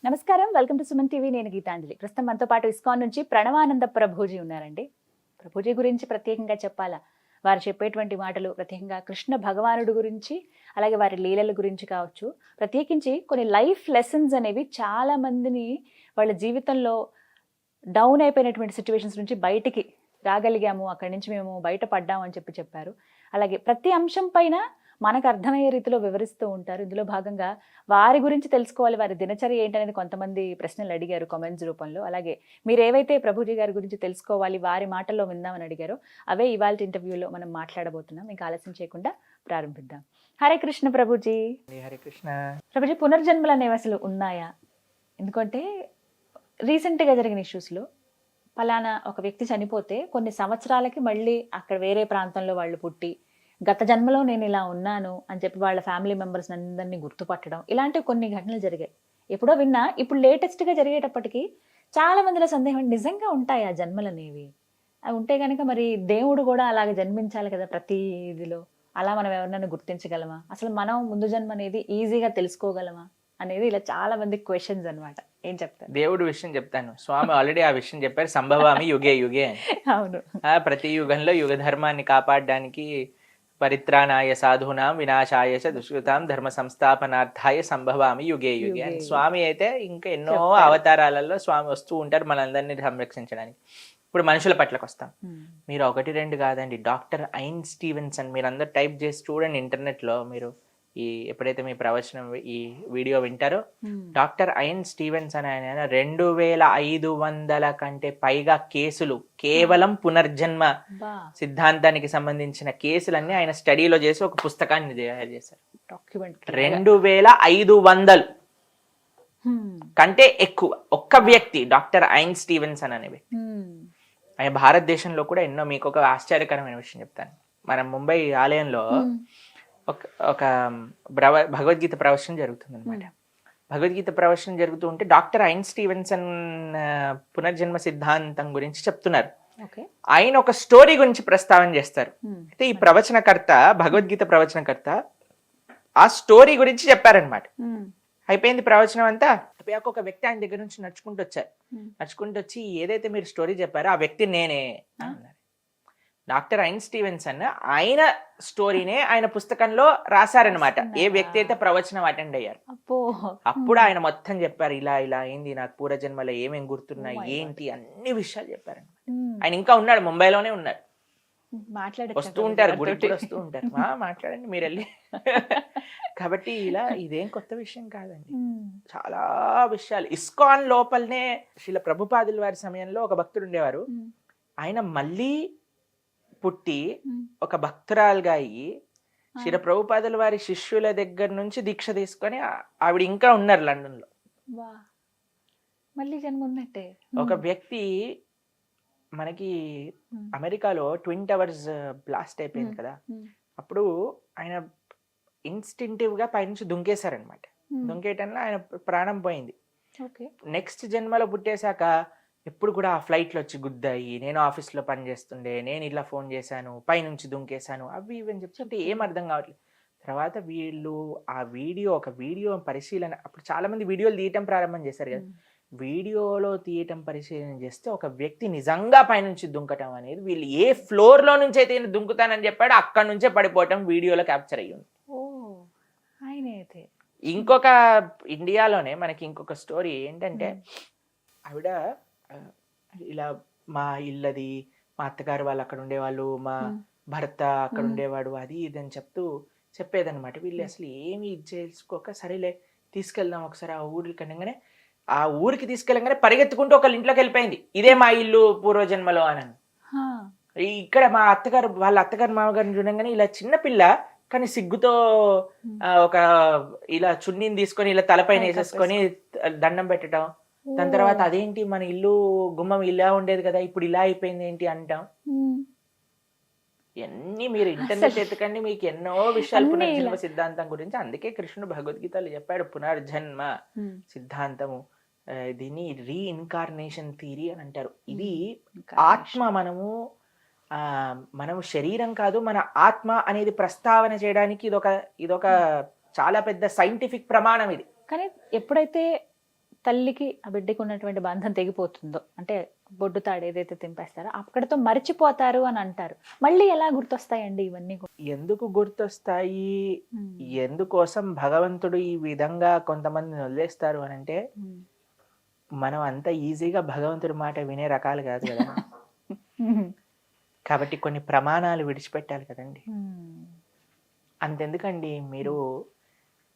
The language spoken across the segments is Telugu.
నమస్కారం, వెల్కమ్ టు సుమన్ టీవీ. నేను గీతాంజలి. ప్రస్తుతం మనతో పాటు ఇస్కాన్ నుంచి ప్రణవానంద ప్రభుజీ ఉన్నారండి. ప్రభుజీ గురించి ప్రత్యేకంగా చెప్పాలా, వారు చెప్పేటువంటి మాటలు ప్రత్యేకంగా కృష్ణ భగవానుడు గురించి, అలాగే వారి లీలల గురించి కావచ్చు, ప్రత్యేకించి కొన్ని లైఫ్ లెసన్స్ అనేవి చాలా మందిని వాళ్ళ జీవితంలో డౌన్ అయిపోయినటువంటి సిచ్యువేషన్స్ నుంచి బయటికి రాగలిగాము, అక్కడి నుంచి మేము బయటపడ్డాము అని చెప్పారు. అలాగే ప్రతి అంశం పైన మనకు అర్థమయ్యే రీతిలో వివరిస్తూ ఉంటారు. ఇందులో భాగంగా వారి గురించి తెలుసుకోవాలి, వారి దినచర్య ఏంటనేది కొంతమంది ప్రశ్నలు అడిగారు కామెంట్స్ రూపంలో. అలాగే మీరు ఏవైతే ప్రభుజీ గారి గురించి తెలుసుకోవాలి, వారి మాటల్లో విందామని అడిగారో అవే ఇవాళ ఇంటర్వ్యూలో మనం మాట్లాడబోతున్నాం. ఇంకా ఆలస్యం చేయకుండా ప్రారంభిద్దాం. హరే కృష్ణ ప్రభుజీ. హరే కృష్ణ. ప్రభుజీ, పునర్జన్మలు అనేవి అసలు ఉన్నాయా? ఎందుకంటే రీసెంట్గా జరిగిన ఇష్యూస్లో ఫలానా ఒక వ్యక్తి చనిపోతే కొన్ని సంవత్సరాలకి మళ్ళీ అక్కడ వేరే ప్రాంతంలో వాళ్ళు పుట్టి గత జన్మలో నేను ఇలా ఉన్నాను అని చెప్పి వాళ్ళ ఫ్యామిలీ మెంబర్స్ అందరినీ గుర్తుపట్టడం, ఇలాంటి కొన్ని ఘటనలు జరిగాయి. ఎప్పుడో విన్నా, ఇప్పుడు లేటెస్ట్గా జరిగేటప్పటికి చాలా మందిలో సందేహం, నిజంగా ఉంటాయి ఆ జన్మలు అనేవి? అవి ఉంటే కనుక మరి దేవుడు కూడా అలాగే జన్మించాలి కదా ప్రతి ఇదిలో. అలా మనం ఎవరినైనా గుర్తించగలమా? అసలు మనం ముందు జన్మ అనేది ఈజీగా తెలుసుకోగలమా అనేది ఇలా చాలా మంది క్వశ్చన్స్ అనమాట. ఏం చెప్తారు? దేవుడు విషయం చెప్తాను. స్వామి ఆల్రెడీ ఆ విషయం చెప్పారు, సంభవామి యుగే యుగే అని. అవును. ప్రతి యుగంలో యుగ ధర్మాన్ని కాపాడడానికి పరిత్రాణాయ సాధూనాం వినాశాయ చ దుష్కృతాం ధర్మ సంస్థాపనార్థాయ సంభవామి యుగే యుగే అని స్వామి అయితే ఇంకా ఎన్నో అవతారాలలో స్వామి వస్తూ ఉంటారు మనందరినీ సంరక్షించడానికి. ఇప్పుడు మనుషుల పట్లకు వస్తాం. మీరు 1-2 కాదండి, డాక్టర్ ఐన్ స్టీవెన్సన్ మీరు అందరు టైప్ చేసి చూడండి ఇంటర్నెట్లో. మీరు ఈ ఎప్పుడైతే మీ ప్రవచనం ఈ వీడియో వింటారో, డాక్టర్ ఐన్ స్టీవెన్సన్ ఆయన 2500 కంటే పైగా కేసులు కేవలం పునర్జన్మ సిద్ధాంతానికి సంబంధించిన కేసులన్నీ ఆయన స్టడీలో చేసి ఒక పుస్తకాన్ని తయారు చేశారు. 2500 కంటే ఎక్కువ ఒక్క వ్యక్తి, డాక్టర్ ఐన్ స్టీవెన్సన్ అనే వ్యక్తి. ఆయన భారతదేశంలో కూడా ఎన్నో, మీకు ఒక ఆశ్చర్యకరమైన విషయం చెప్తాను. మన ముంబై ఆలయంలో ఒక భగవద్గీత ప్రవచనం జరుగుతుంది అనమాట. భగవద్గీత ప్రవచనం జరుగుతూ ఉంటే డాక్టర్ ఐన్ స్టీవెన్సన్ పునర్జన్మ సిద్ధాంతం గురించి చెప్తున్నారు. ఆయన ఒక స్టోరీ గురించి ప్రస్తావన చేస్తారు. అయితే ఈ ప్రవచనకర్త, భగవద్గీత ప్రవచనకర్త ఆ స్టోరీ గురించి చెప్పారనమాట. అయిపోయింది ప్రవచనం అంతా. ఒక వ్యక్తి ఆయన దగ్గర నుంచి నడుచుకుంటూ వచ్చారు. నడుచుకుంటూ వచ్చి, ఏదైతే మీరు స్టోరీ చెప్పారో ఆ వ్యక్తి నేనే అన్నారు. డాక్టర్ ఐన్ స్టీవెన్సన్ ఆయన స్టోరీనే ఆయన పుస్తకంలో రాశారనమాట, ఏ వ్యక్తి అయితే ప్రవచనం అటెండ్ అయ్యారు. అప్పుడు ఆయన మొత్తం చెప్పారు, ఇలా ఇలా అయింది, నాకు పూర్వజన్మలో ఏమేం గుర్తున్నాయి ఏంటి అన్ని విషయాలు చెప్పారనమాట. ఆయన ఇంకా ఉన్నాడు, ముంబైలోనే ఉన్నాడు, వస్తూ ఉంటారు, గుడికి వస్తూ ఉంటారు. మాట్లాడండి మీరు వెళ్ళి. కాబట్టి ఇలా ఇదేం కొత్త విషయం కాదండి, చాలా విషయాలు. ఇస్కాన్ లోపలనే శ్రీల ప్రభుపాదుల వారి సమయంలో ఒక భక్తుడు ఉండేవారు. ఆయన మళ్ళీ పుట్టి ఒక భక్తురాలుగా అయ్యి శ్రీల ప్రభుపాదుల వారి శిష్యుల దగ్గర నుంచి దీక్ష తీసుకొని ఆవిడ ఇంకా ఉన్నారు లండన్ లో. మళ్ళీ జన్మ ఉన్నట్టే. ఒక వ్యక్తి మనకి అమెరికాలో ట్విన్ టవర్స్ బ్లాస్ట్ అయిపోయింది కదా, అప్పుడు ఆయన ఇన్స్టింటివ్ గా పైనుంచి దుంకేశారనమాట. దుంకేయటంలో ఆయన ప్రాణం పోయింది. నెక్స్ట్ జన్మలో పుట్టేశాక ఎప్పుడు కూడా ఆ ఫ్లైట్లో వచ్చి గుద్దాయి, నేను ఆఫీస్లో పనిచేస్తుండే, నేను ఇలా ఫోన్ చేశాను, పైనుంచి దుంకేశాను, అవి ఇవని చెప్తుంటే ఏం అర్థం కావట్లేదు. తర్వాత వీళ్ళు ఆ ఒక వీడియో పరిశీలన, అప్పుడు చాలా మంది వీడియోలు తీయటం ప్రారంభం చేశారు కదా, వీడియోలో తీయటం పరిశీలన చేస్తే ఒక వ్యక్తి నిజంగా పైనుంచి దుంకటం అనేది, వీళ్ళు ఏ ఫ్లోర్ లో నుంచి అయితే దుంకుతానని చెప్పాడు అక్కడి నుంచే పడిపోవటం వీడియోలో క్యాప్చర్ అయ్యింది. ఇంకొక ఇండియాలోనే మనకి ఇంకొక స్టోరీ ఏంటంటే, ఆవిడ ఇలా మా ఇల్లది, మా అత్తగారు వాళ్ళు అక్కడ ఉండేవాళ్ళు, మా భర్త అక్కడ ఉండేవాడు, అది ఇది అని చెప్పేదన్నమాట. వీళ్ళు అసలు ఏమి ఇది చేసుకోక, సరేలే తీసుకెళ్దాం ఒకసారి ఆ ఊరికి అనగానే, ఆ ఊరికి తీసుకెళ్ళగానే పరిగెత్తుకుంటూ ఒకళ్ళ ఇంట్లోకి వెళ్ళిపోయింది, ఇదే మా ఇల్లు పూర్వజన్మలో అని. ఇక్కడ మా అత్తగారు వాళ్ళ అత్తగారు మామగారిని చూడంగానే ఇలా చిన్నపిల్ల కానీ సిగ్గుతో ఒక ఇలా చున్నీని తీసుకొని ఇలా తలపైన వేసేసుకొని దండం పెట్టడం. దాని తర్వాత అదేంటి మన ఇల్లు గుమ్మం ఇలా ఉండేది కదా, ఇప్పుడు ఇలా అయిపోయింది ఏంటి అంటాం. ఇవన్నీ మీరు ఇంటర్నెట్ ఎత్తుకండి, మీకు ఎన్నో విషయాలు పునర్జన్మ సిద్ధాంతం గురించి. అందుకే కృష్ణుడు భగవద్గీతలో చెప్పాడు పునర్జన్మ సిద్ధాంతము, దీన్ని రీఇన్కార్నేషన్ థియరీ అని అంటారు. ఇది ఆత్మ, మనము శరీరం కాదు, మన ఆత్మ అనేది ప్రస్తావన చేయడానికి ఇదొక చాలా పెద్ద సైంటిఫిక్ ప్రమాణం ఇది. కానీ ఎప్పుడైతే తల్లికి ఆ బిడ్డకి ఉన్నటువంటి బంధం తెగిపోతుందో, అంటే బొడ్డు తాడు ఏదైతే తెంపేస్తారో అక్కడతో మర్చిపోతారు అని అంటారు. మళ్ళీ ఎలా గుర్తొస్తాయండి ఇవన్నీ కూడా? ఎందుకు గుర్తొస్తాయి, ఎందుకోసం భగవంతుడు ఈ విధంగా కొంతమందిని వదిలేస్తారు అని అంటే, మనం అంత ఈజీగా భగవంతుడి మాట వినే రకాలు కాదు కదా. కాబట్టి కొన్ని ప్రమాణాలు విడిచిపెట్టాలి కదండి. అంతెందుకండి, మీరు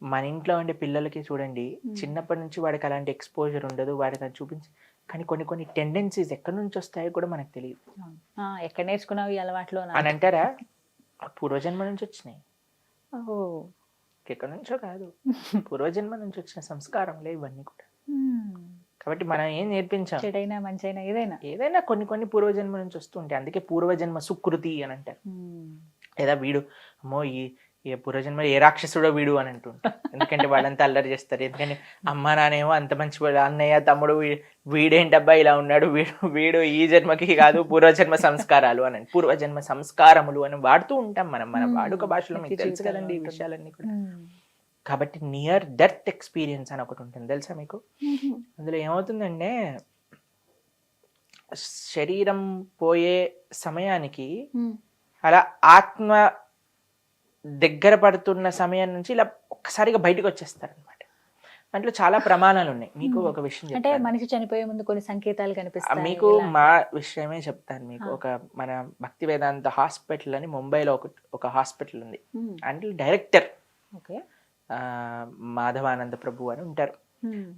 మన ఇంట్లో ఉండే పిల్లలకి చూడండి, చిన్నప్పటి నుంచి వాడికి అలాంటి ఎక్స్పోజర్ ఉండదు, వాడికి అది చూపించి, కానీ కొన్ని కొన్ని టెండెన్సీస్ ఎక్కడి నుంచి వస్తాయో కూడా మనకు తెలియదు. ఎక్కడ నేర్చుకున్నావు ఈ అలవాట్లు అని అంటారా? పూర్వజన్మ నుంచి వచ్చినాయి, ఓహో, ఎక్కడి నుంచో కాదు, పూర్వజన్మ నుంచి వచ్చిన సంస్కారంలే ఇవన్నీ కూడా. కాబట్టి మనం ఏం నేర్పించాం, చెడైనా మంచైనా ఏదైనా కొన్ని కొన్ని పూర్వజన్మ నుంచి వస్తుంటాయి. అందుకే పూర్వజన్మ సుకృతి అని అంటారు. లేదా వీడు అమ్మో ఈ పూర్వజన్మ ఏ రాక్షసుడో వీడు అని అంటుంటారు. ఎందుకంటే వాళ్ళంతా అల్లరి చేస్తారు. ఎందుకంటే అమ్మ నానేమో అంత మంచి అన్నయ్య తమ్ముడు వీడేంటబ్బా ఇలా ఉన్నాడు, వీడు ఈ జన్మకి కాదు పూర్వజన్మ సంస్కారాలు అని, పూర్వజన్మ సంస్కారములు అని వాడుతూ ఉంటాం మనం మన వాడుక భాషలో. మీకు తెలుసు కదండి ఈ విషయాలన్నీ కూడా. కాబట్టి నియర్ డెత్ ఎక్స్పీరియన్స్ అని ఒకటి ఉంటుంది, తెలుసా మీకు? అందులో ఏమవుతుందంటే, శరీరం పోయే సమయానికి అలా ఆత్మ దగ్గర పడుతున్న సమయం నుంచి ఇలా ఒక్కసారిగా బయటకు వచ్చేస్తారు అనమాట. దాంట్లో చాలా ప్రమాణాలు ఉన్నాయి. మీకు ఒక విషయం అంటే మనిషి చనిపోయే ముందు కొన్ని సంకేతాలు కనిపిస్తాయి. మీకు మా విషయమే చెప్తాను. మీకు ఒక మన భక్తి వేదాంత హాస్పిటల్ అని ముంబైలో ఒక హాస్పిటల్ ఉంది. అంటే డైరెక్టర్ మాధవానంద ప్రభు అని ఉంటారు.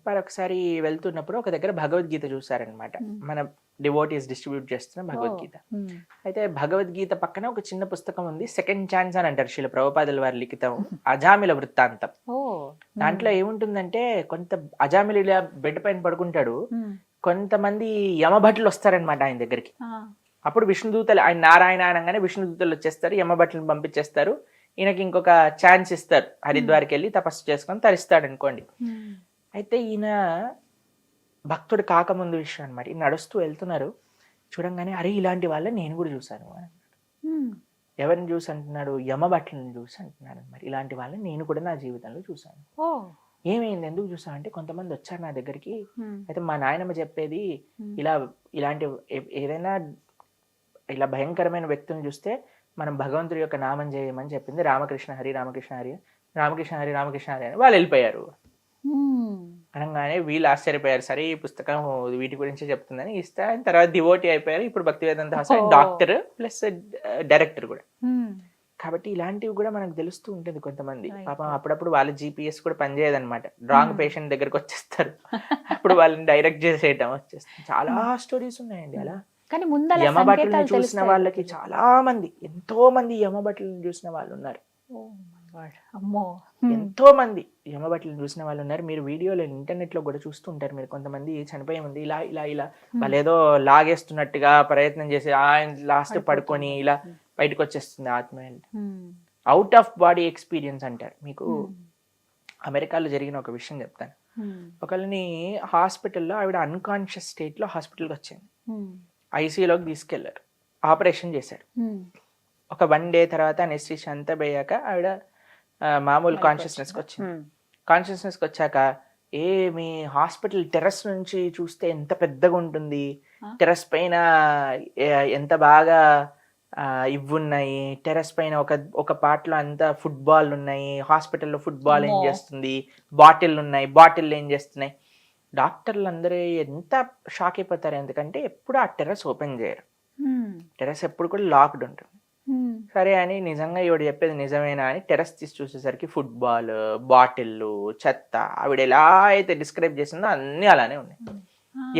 వారు ఒకసారి వెళ్తున్నప్పుడు ఒక దగ్గర భగవద్గీత చూసారనమాట. మన డివోటీస్ డిస్ట్రిబ్యూట్ చేస్తున్న భగవద్గీత. అయితే భగవద్గీత పక్కన ఒక చిన్న పుస్తకం ఉంది, సెకండ్ ఛాన్స్ అని అంటారు, శ్రీల ప్రభుపాదుల వారి లిఖితం అజామిల వృత్తాంతం. దాంట్లో ఏముంటుందంటే, కొంత అజామిల ఇలా బెడ్ పైన పడుకుంటాడు, కొంతమంది యమభటులు వస్తారనమాట ఆయన దగ్గరికి. అప్పుడు విష్ణుదూతలు, ఆయన నారాయణ అనగానే విష్ణుదూతలు వచ్చేస్తారు, యమభటులను పంపించేస్తారు. ఈయనకి ఇంకొక ఛాన్స్ ఇస్తారు, హరిద్వార్కి వెళ్ళి తపస్సు చేసుకొని తరిస్తాడు అనుకోండి. అయితే ఈయన భక్తుడు కాకముందు విషయం అనమాట. ఈయన నడుస్తూ వెళ్తున్నారు, చూడంగానే అరే ఇలాంటి వాళ్ళని నేను కూడా చూశాను అని అన్నాడు. ఎవరిని చూసి అంటున్నాడు? యమభట్లను చూసి అంటున్నాడు అనమాట. ఇలాంటి వాళ్ళని నేను కూడా నా జీవితంలో చూశాను. ఏమైంది, ఎందుకు చూసా అంటే, కొంతమంది వచ్చారు నా దగ్గరికి. అయితే మా నాయనమ్మ చెప్పేది, ఇలాంటి ఏదైనా ఇలా భయంకరమైన వ్యక్తులను చూస్తే మనం భగవంతుడి యొక్క నామం చేయమని చెప్పింది. రామకృష్ణ హరి రామకృష్ణ హరి, రామకృష్ణ హరి రామకృష్ణ హరి అని వాళ్ళు వెళ్ళిపోయారు. అనగానే వీళ్ళు ఆశ్చర్యపోయారు, సరే ఈ పుస్తకం వీటి గురించి చెప్తుందని ఇస్తే ఆయన తర్వాత డివోటీ అయిపోయారు. ఇప్పుడు భక్తి వేదాంత హాస్పిటల్ డాక్టర్ ప్లస్ డైరెక్టర్ కూడా. కాబట్టి ఇలాంటివి కూడా మనకు తెలుస్తూ ఉంటుంది. కొంతమంది పాపం అప్పుడప్పుడు వాళ్ళ GPS కూడా పనిచేయదనమాట, రాంగ్ పేషెంట్ దగ్గరకు వచ్చేస్తారు, అప్పుడు వాళ్ళని డైరెక్ట్ చేసేయటం వచ్చేస్తుంది. చాలా స్టోరీస్ ఉన్నాయండి అలా. కానీ యమభటులను చూసిన వాళ్ళకి చాలా మంది, ఎంతో మంది యమభటులను చూసిన వాళ్ళు ఉన్నారు. ఎంతో మంది యమభటులను చూసిన వాళ్ళు ఉన్నారు. మీరు వీడియోలో ఇంటర్నెట్ లో కూడా చూస్తుంటారు. మీరు కొంతమంది చనిపోయే ముందు ఇలా ఇలా ఇలా వాళ్ళు ఏదో లాగేస్తున్నట్టుగా ప్రయత్నం చేసి ఆయన లాస్ట్ పడుకొని ఇలా బయటకు వచ్చేస్తుంది ఆత్మ. అవుట్ ఆఫ్ బాడీ ఎక్స్పీరియన్స్ అంటారు. మీకు అమెరికాలో జరిగిన ఒక విషయం చెప్తాను. ఒకళ్ళని హాస్పిటల్లో, ఆవిడ అన్కాన్షియస్ స్టేట్ లో హాస్పిటల్కి వచ్చింది. ఐసీయూలోకి తీసుకెళ్లారు, ఆపరేషన్ చేశారు. ఒక 1 day తర్వాత అనెస్థీషియా అంతా పోయాక ఆవిడ మామూలు కాన్షియస్నెస్కి వచ్చింది. కాన్షియస్నెస్కి వచ్చాక మీ హాస్పిటల్ టెర్రస్ నుంచి చూస్తే ఎంత పెద్దగా ఉంటుంది, టెర్రస్ పైన ఎంత బాగా ఇవ్వున్నాయి, టెర్రస్ పైన ఒక పార్ట్లో అంతా ఫుట్బాల్ ఉన్నాయి, హాస్పిటల్లో ఫుట్బాల్ ఏం చేస్తుంది, బాటిల్ ఉన్నాయి, బాటిల్ ఏం చేస్తున్నాయి. డాక్టర్లు అందరూ ఎంత షాక్ అయిపోతారు, ఎందుకంటే ఎప్పుడు ఆ టెర్రస్ ఓపెన్ చేయరు, టెర్రస్ ఎప్పుడు కూడా లాక్డ్ ఉంటుంది. సరే అని నిజంగా ఈవిడ చెప్పేది నిజమేనా అని టెర్రస్ తీసి చూసేసరికి ఫుట్బాల్, బాటిల్లు, చెత్త, ఆవిడ ఎలా అయితే డిస్క్రైబ్ చేసిందో అన్నీ అలానే ఉన్నాయి.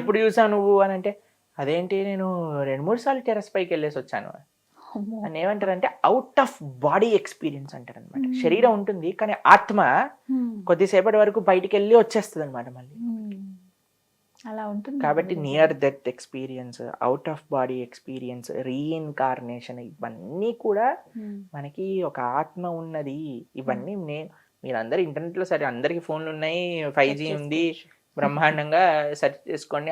ఎప్పుడు చూసావు నువ్వు అని అంటే, అదేంటి నేను 2-3 సార్లు టెర్రస్ పైకి వెళ్ళేసి వచ్చాను అని. ఏమంటారంటే అవుట్ ఆఫ్ బాడీ ఎక్స్పీరియన్స్ అంటారు అనమాట. శరీరం ఉంటుంది కానీ ఆత్మ కొద్దిసేపటి వరకు బయటికి వెళ్ళి వచ్చేస్తుంది అనమాట మళ్ళీ. అలా ఉంటుంది. కాబట్టి near death experience, out of body experience, reincarnation, ఇవన్నీ కూడా మనకి ఒక ఆత్మ ఉన్నది. ఇవన్నీ మీరందరూ ఇంటర్నెట్ లో, సరే అందరికి ఫోన్లు ఉన్నాయి, 5G ఉంది, బ్రహ్మాండంగా సెర్చ్ చేసుకోండి.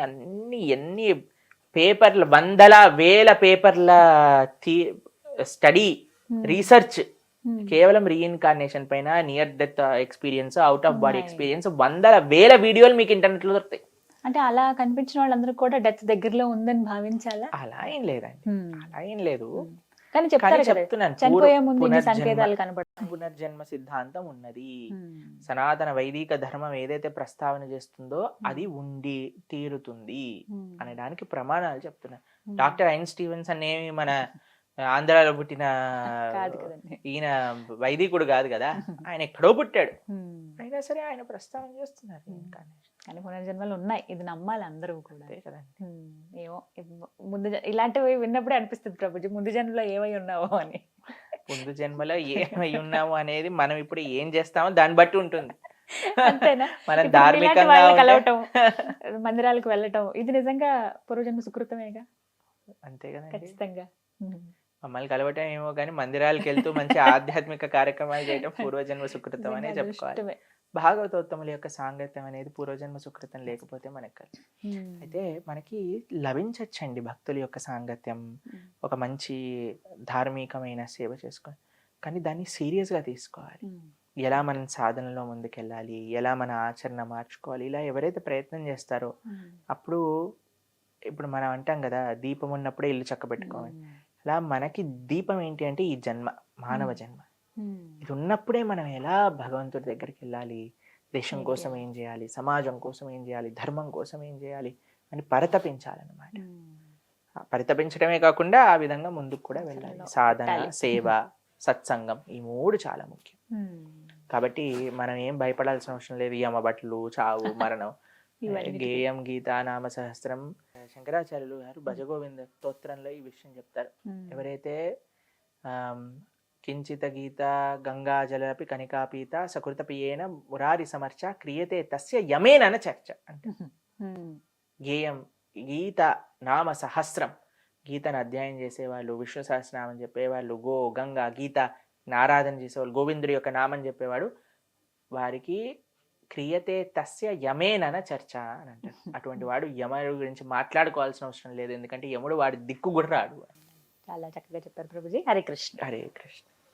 ఎన్ని పేపర్ల, 100,000 పేపర్ల స్టడీ, రీసెర్చ్ కేవలం రీఇన్కార్నేషన్ పైన, near death experience, out of body ఉన్నాయి. ఎక్స్పీరియన్స్, వందల వేల వీడియోలు మీకు ఇంటర్నెట్ లో దొరుకుతాయి. అంటే అలా కనిపించిన వాళ్ళందరూ కూడా డెత్ దగ్గరలో ఉందని భావించాలా? అలా ఏం లేదండి, అలా ఏం లేదు. కానీ చెప్తారు కదా, చెప్తున్నాను, చనిపోయే ముందు ఇన్ని సంకేతాలు కనబడతాయి. పునర్జన్మ సిద్ధాంతం ఉన్నది. సనాతన వైదిక ధర్మం ఏదైతే ప్రస్తావన చేస్తుందో అది ఉండి తీరుతుంది అనడానికి ప్రమాణాలు చెప్తున్నాను. డాక్టర్ ఐన్ స్టీవెన్స్ అనేవి మన ఆంధ్రాలో పుట్టిన కాదు కదండి. ఈయన వైదికుడు కాదు కదా, ఆయన ఎక్కడో పుట్టాడు, అయినా సరే ఆయన ప్రస్తావన చేస్తున్నారు. కానీ పునర్జన్మలు ఉన్నాయి, ఇది నమ్మాలి అందరూ కూడా. అదే కదండి. ఏమో ముందు ఇలాంటివి విన్నప్పుడే అనిపిస్తుంది ప్రభుజీ, ముందు జన్మలో ఏమై ఉన్నావో అని. ముందు జన్మలో ఏమై ఉన్నాము అనేది మనం ఇప్పుడు ఏం చేస్తామో దాన్ని బట్టి ఉంటుంది. అంతేనా? మనం ఇప్పుడు ధార్మికంగా ఇలాంటి వాళ్ళని ఉంటే- కలవటం, మందిరాలకు వెళ్ళటం, ఇది నిజంగా పూర్వజన్మ సుకృతమేగా. అంతే కదండి. ఖచ్చితంగా. మమ్మల్ని కలవటం ఏమో కానీ మందిరాలకు వెళ్తూ మంచి ఆధ్యాత్మిక కార్యక్రమాలు చేయడం పూర్వజన్మ సుకృతం అనే నిజంగా చెప్పుకోవాలి. అదృష్టమే. భాగవతోత్తముల యొక్క సాంగత్యం అనేది పూర్వజన్మ సుకృతం లేకపోతే మనకు కాదు. అయితే మనకి లభించచ్చండి భక్తుల యొక్క సాంగత్యం, ఒక మంచి ధార్మికమైన సేవ చేసుకొని, కానీ దాన్ని సీరియస్గా తీసుకోవాలి. ఎలా మనం సాధనలో ముందుకెళ్ళాలి, ఎలా మన ఆచరణ మార్చుకోవాలి, ఇలా ఎవరైతే ప్రయత్నం చేస్తారో అప్పుడు, ఇప్పుడు మనం అంటాం కదా దీపం ఉన్నప్పుడే ఇల్లు చక్కబెట్టుకోవాలి, అలా మనకి దీపం ఏంటి అంటే ఈ జన్మ, మానవ జన్మ. ఇది ఉన్నప్పుడే మనం ఎలా భగవంతుడి దగ్గరికి వెళ్ళాలి, దేశం కోసం ఏం చేయాలి, సమాజం కోసం ఏం చేయాలి, ధర్మం కోసం ఏం చేయాలి అని పరితపించాలన్నమాట. పరితపించడమే కాకుండా ఆ విధంగా ముందుకు కూడా వెళ్ళాలి. సాధన, సేవ, సత్సంగం, ఈ మూడు చాలా ముఖ్యం. కాబట్టి మనం ఏం భయపడాల్సిన అవసరం లేదు. యమబట్లు, చావు, మరణం. గేయం గీతా నామ సహస్రం. శంకరాచార్యులు గారు భజగోవింద స్తోత్రంలో ఈ విషయం చెప్తారు. ఎవరైతే కించిత గీత గంగాజలపి కనికాపీత సకృతపియేన మురారి సమర్చ క్రియతే తస్య యమేనన చర్చ అంటే, గేయం గీత నామ సహస్రం, గీతను అధ్యయనం చేసేవాళ్ళు, విష్ణు సహస్రనామం చెప్పేవాళ్ళు, గో గంగా గీత ఆరాధన చేసేవాళ్ళు, గోవిందుడి యొక్క నామం చెప్పేవాడు, వారికి క్రియతే తస్య యమేనన చర్చ అని అంటారు. అటువంటి వాడు యముడు గురించి మాట్లాడుకోవాల్సిన అవసరం లేదు, ఎందుకంటే యముడు వాడి దిక్కు కూడా రాడు. చాలా చక్కగా చెప్పారు ప్రభుజీ. హరే కృష్ణ. హరే కృష్ణ.